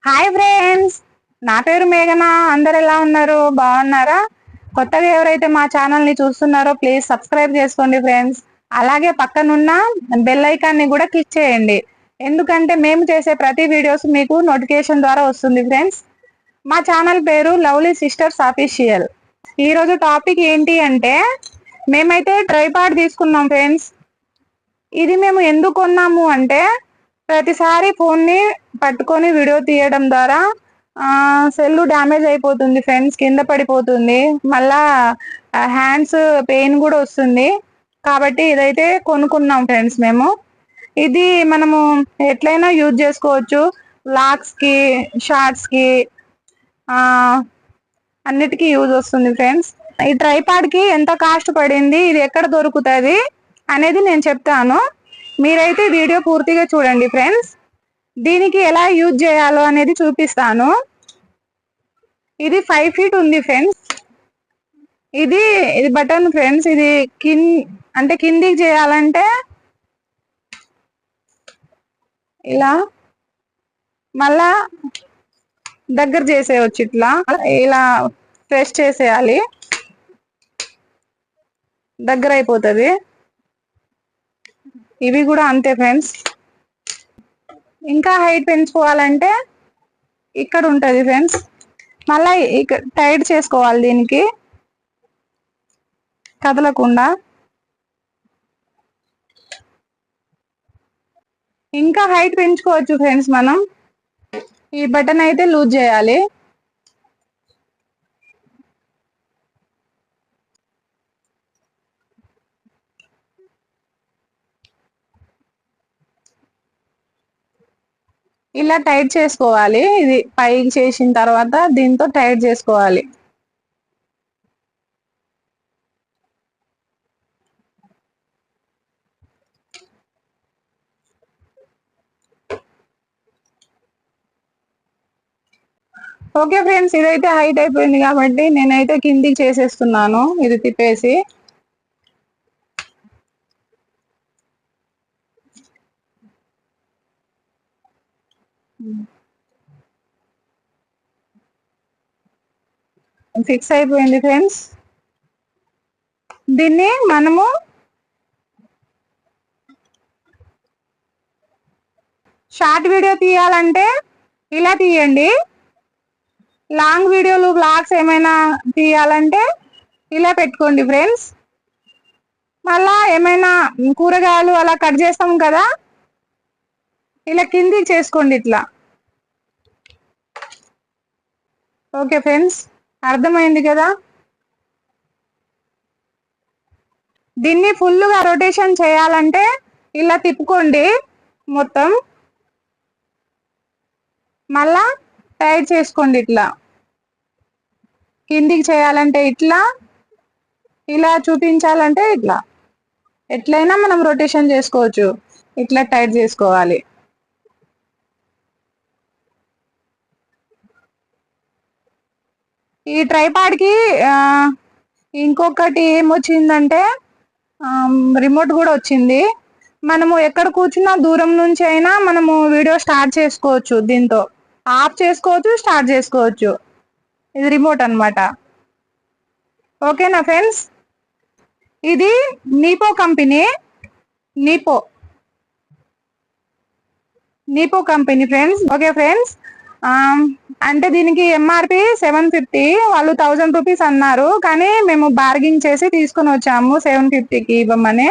Hi friends, నా పేరు మేఘన. అందరు ఎలా ఉన్నారు? బాగున్నారా? కొత్తగా ఎవరైతే మా ఛానల్ ని చూస్తున్నారో ప్లీజ్ సబ్స్క్రైబ్ చేసుకోండి ఫ్రెండ్స్. అలాగే పక్కనున్న బెల్ ఐకాన్ ని కూడా క్లిక్ చేయండి, ఎందుకంటే మేము చేసే ప్రతి వీడియోస్ మీకు నోటిఫికేషన్ ద్వారా వస్తుంది ఫ్రెండ్స్. మా ఛానల్ పేరు లవ్లీ సిస్టర్స్ ఆఫీషియల్. ఈ రోజు టాపిక్ ఏంటి అంటే, మేమైతే ట్రైపాడ్ తీసుకున్నాం ఫ్రెండ్స్. ఇది మేము ఎందుకు కొన్నాము అంటే, ప్రతిసారి ఫోన్ ని పట్టుకొని వీడియో తీయడం ద్వారా సెల్ డ్యామేజ్ అయిపోతుంది ఫ్రెండ్స్, కింద పడిపోతుంది, మళ్ళా హ్యాండ్స్ పెయిన్ కూడా వస్తుంది. కాబట్టి ఇదైతే కొనుక్కున్నాం ఫ్రెండ్స్ మేము. ఇది మనము ఎట్లయినా యూజ్ చేసుకోవచ్చు, వ్లాగ్స్ కి, షార్ట్స్ కి, అన్నిటికీ యూజ్ వస్తుంది ఫ్రెండ్స్. ఈ ట్రైపాడ్ కి ఎంత కాస్ట్ పడింది, ఇది ఎక్కడ దొరుకుతుంది అనేది నేను చెప్తాను. మీరైతే వీడియో పూర్తిగా చూడండి ఫ్రెండ్స్. దీనికి ఎలా యూజ్ చేయాలో అనేది చూపిస్తాను. ఇది 5 feet ఉంది ఫ్రెండ్స్. ఇది బటన్ ఫ్రెండ్స్. ఇది కిందికి చేయాలంటే ఇలా, మళ్ళా దగ్గర చేసేయచ్చు. ఇట్లా ఇలా ప్రెస్ చేసేయాలి, దగ్గర అయిపోతుంది. ఇవి కూడా అంతే ఫ్రెండ్స్. ఇంకా హైట్ పెంచుకోవాలంటే ఇక్కడ ఉంటది ఫ్రెండ్స్. మళ్ళా టైట్ చేసుకోవాలి దీనికి, కదలకుండా. ఇంకా హైట్ పెంచుకోవచ్చు ఫ్రెండ్స్ మనం. ఈ బటన్ అయితే లూజ్ చేయాలి. ఇలా టైట్ చేసుకోవాలి. ఇది పైకి చేసిన తర్వాత దీంతో టైట్ చేసుకోవాలి. ఓకే ఫ్రెండ్స్, ఇదైతే హైట్ అయిపోయింది కాబట్టి నేనైతే కిందికి చేసేస్తున్నాను, ఇది తిప్పేసి. ఫిక్స్ అయిపోయింది ఫ్రెండ్స్. దీన్ని మనము షార్ట్ వీడియో తీయాలంటే ఇలా తీయండి, లాంగ్ వీడియోలు, వ్లాగ్స్ ఏమైనా తీయాలంటే ఇలా పెట్టుకోండి ఫ్రెండ్స్. మళ్ళా ఏమైనా కూరగాయలు అలా కట్ చేస్తాం కదా, ఇలా కిందికి చేసుకోండి ఇట్లా. ఓకే ఫ్రెండ్స్, అర్థమైంది కదా? దీన్ని ఫుల్గా రొటేషన్ చేయాలంటే ఇలా తిప్పుకోండి మొత్తం, మళ్ళా టైట్ చేసుకోండి ఇట్లా. కిందికి చేయాలంటే ఇట్లా, ఇలా చూపించాలంటే ఇట్లా. ఎట్లయినా మనం రొటేషన్ చేసుకోవచ్చు. ఇట్లా టైట్ చేసుకోవాలి. ఈ ట్రైపాడ్ కి ఇంకొకటి ఏమొచ్చిందంటే, రిమోట్ కూడా వచ్చింది. మనము ఎక్కడ కూర్చున్నా దూరం నుంచి అయినా మనము వీడియో స్టార్ట్ చేసుకోవచ్చు. దీంతో ఆఫ్ చేసుకోవచ్చు, స్టార్ట్ చేసుకోవచ్చు. ఇది రిమోట్ అన్నమాట. ఓకేనా ఫ్రెండ్స్? ఇది నీపో కంపెనీ, నీపో కంపెనీ ఫ్రెండ్స్. ఓకే ఫ్రెండ్స్, అంటే దీనికి ఎంఆర్పి 750, వాళ్ళు 1000 రూపీస్ అన్నారు, కానీ మేము బార్గింగ్ చేసి తీసుకొని వచ్చాము 750కి ఇవ్వమని.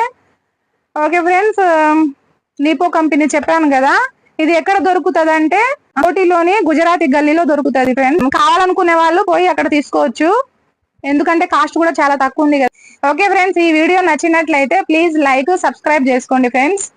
ఓకే ఫ్రెండ్స్, నీపో కంపెనీ చెప్పాను కదా. ఇది ఎక్కడ దొరుకుతుంది అంటే కోటిలోని గుజరాతీ గల్లీలో దొరుకుతుంది ఫ్రెండ్స్. కావాలనుకునే వాళ్ళు పోయి అక్కడ తీసుకోవచ్చు, ఎందుకంటే కాస్ట్ కూడా చాలా తక్కువ ఉంది కదా. ఓకే ఫ్రెండ్స్, ఈ వీడియో నచ్చినట్లయితే ప్లీజ్ లైక్, సబ్స్క్రైబ్ చేసుకోండి ఫ్రెండ్స్.